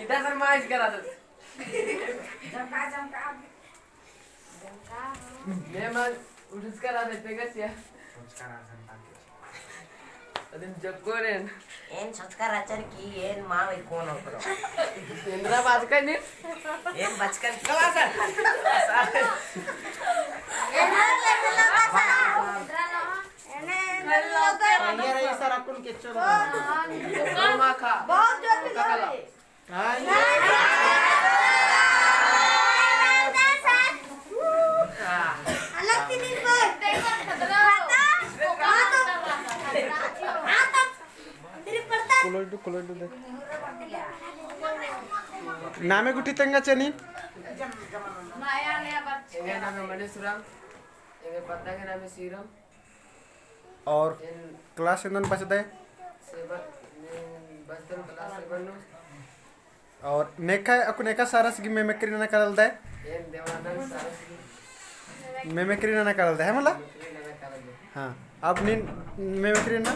इधर sir mine's करा दो मैं मग उठस करा देते कशा अदन जकोरेन एन संस्काराचार की एन मावे कोण होतो इंद्रा बात काय नी एन बचकन कला सर ये सर अपन के चल माखा बहुत जल्दी ककला अलग तीन को कुलोडू दे नामे गुठी तंगा चनी एगे नाम है मणिसुरम एगे पत्ता के नाम है सीरम और क्लास इंदन बचदे सेवन बस्तर क्लास सेवन और नेका अकु नेका सारस गी मेमेक्री ना करल दे एन देवानंद सारस्वती मेमेक्री ना करल दे है मला हां अब नी मेमेक्री ना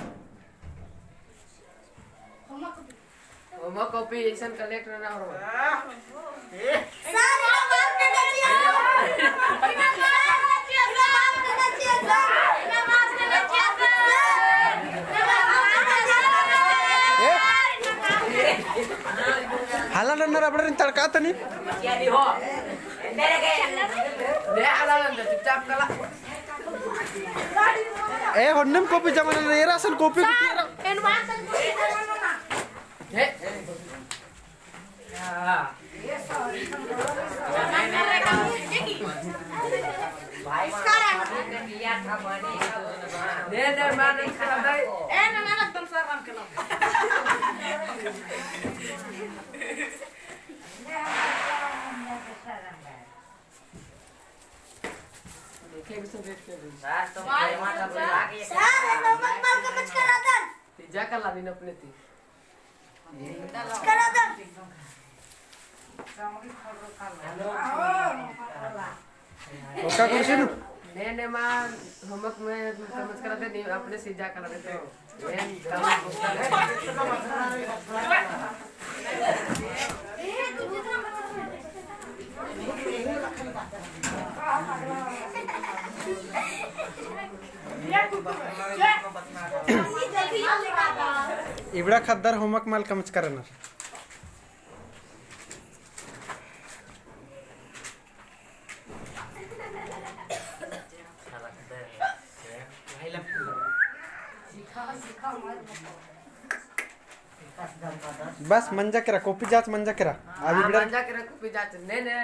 होमा कॉपी ऐसा कलेक्ट ना हो सारे माफ करना चाहिए हाला नन्नर अपडे तडका तनी यादी हो मेरे के ले आला चुपचाप कला ए होन्नम कॉपी जमाना रे असल कॉपी हे भाई ने लिया था बने दे मान करा दे ए ना एकदम सर काम केला देखे भी सब देख के सर तुम कोई माता बोल आगे सर नमक मार के मच करा दन जा कर ला दिन अपने ती करा दन ओका कुर्सी नु ने मान होमवर्क में समझ करा दे नहीं अपने से जा करा देते एन काम इबड़ा खद्दर होमवर्क माल कमच करणार बस मंजा करा कॉपी जाच मंजा करा अभी बिड़ा जा के रख पे जाते ने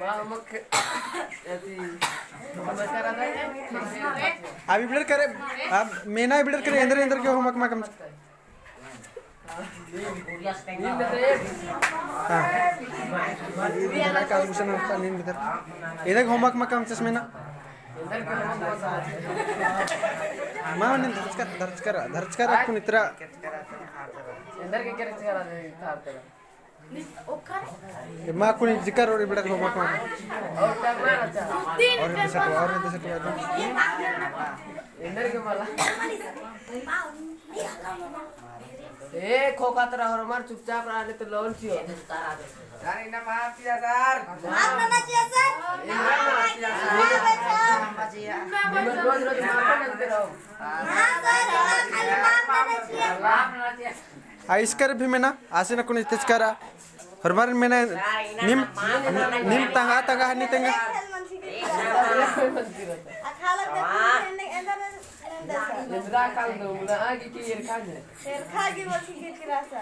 होमवर्क ऐसी समझ करा दे अभी बिड़ा करे अब मेना बिड़ा करे अंदर अंदर के होमवर्क मा कम नींद दे हां ये ना का क्वेश्चन होता नींद भीतर इधर होमवर्क मा कम चश्मे ना अंदर के होमवर्क मां ने धर्च कर अपन इतना अंदर के करे करा दे था तेरा मां को जिक्र और बिड़ा होमवर्क मा और करना अच्छा और अंदर के वाला ए खोखा तरह और मार चुपचाप रहने तो लोन छियो अरे ना माफ किया सर माफ करना चाहिए सर मैं रोज रोज माफ करते रहो हां सर खाली माफ करना चाहिए आइसकर भी में ना आसे ना कोनी तेज करा हर बार में ना निम तंगा तंगा हनी तंगा अखाला के अंदर इंद्रा काल दो मुला आगे की ये खा जाए शेर खा के बोलती के किरासा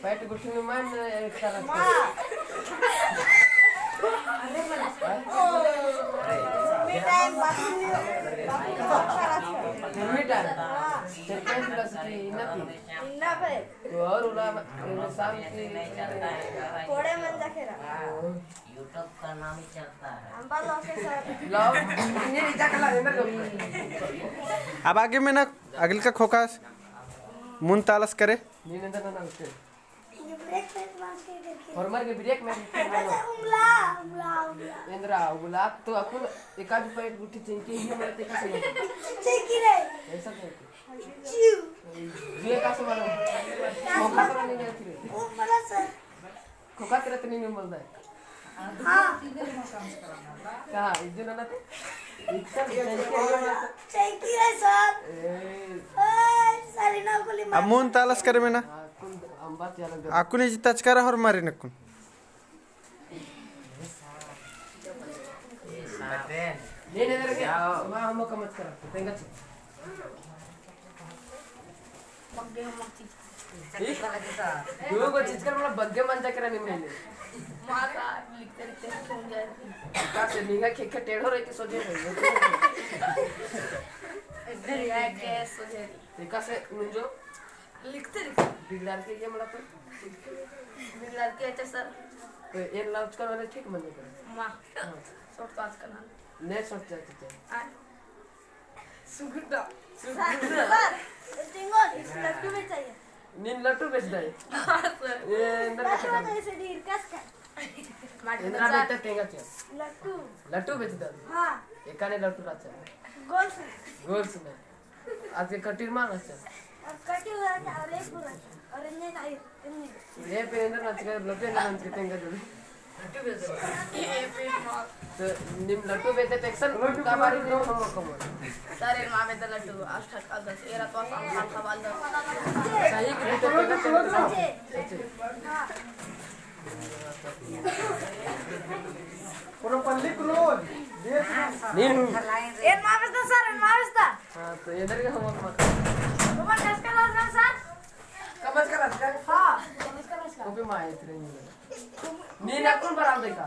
पेट गुठू में मान एक तरह टाइम बाकी मीठा चेक प्लस की नती इंदा पे और उला शाम की थोड़े मन जाखेरा यूट्यूब का नाम ही चलता है अंबा लोके सर लो ये जा कला अंदर अब आगे में ना अगल का खोका मुन तालस करे नींद अंदर ना उठे ब्रेक मार के देखिए फॉर्मर के ब्रेक में उंगला उंगला उंगला इंद्रा गुलाब तो अकुल एकाच पैट गुठी चिंकी ही मला ते कसं होतं चेकी रे ऐसा काय चिव जे कसं मला खोका तर नाही जात रे ओ मला सर खोका करत नाही मी बोलताय हां का इजून ना ते इच्छा चेकी रे सर ओय सारी ना गोली मार अमून तालस करे में ना कुल अंबा त्याला आकुने जिताच करा और मारे नकुन ने ने रे मा हम कमत करा तेंगाच यो गो चीज कर मला बग्गे मंजा करा नि मैले माता लिखते लिखते सुन जाए का से निगा खेखे टेढ़ो रहती सोचे रही इधर आए के सोचे ते का से नुंजो लिखते लिखते बिगड़ार के ये मला तो बिगड़ के अच्छा सर तो ये लाउच कर वाले ठीक मंजा कर माँ शॉर्ट तो आज करना नेट सोच जाते थे सुगुटा सर टिंगल इस लट्टू में चाहिए नीन लट्टू बेच दे ये अंदर का लट्टू में से डीर कस का इंद्रा बेटा तेंगा चे लट्टू लट्टू बेच दे हां एकाने लट्टू राचा गोल से गोल्स में आज के कटीर मार राचा और कटी हुआ था और एक पूरा और इन्हें नहीं इन्हें ये पे अंदर नाच के लट्टू नाच के तेंगा जो ये पे माँ तो निम लट्टू बेचे टेक्सन का बारी नो हम कम सारे माँ में तो लड्डू आज तक अगस्त ये रात वाला सामान का बाल दो सही के तो तेंगा हां पूरा पल्ली क्लोज नीन एन मावस्ता सर एन मावस्ता हां तो इधर के हम तुम्हारा कस का लाज सर कमच करा हां कस का लाज कॉपी माहित रे नी ना कोण बराबर का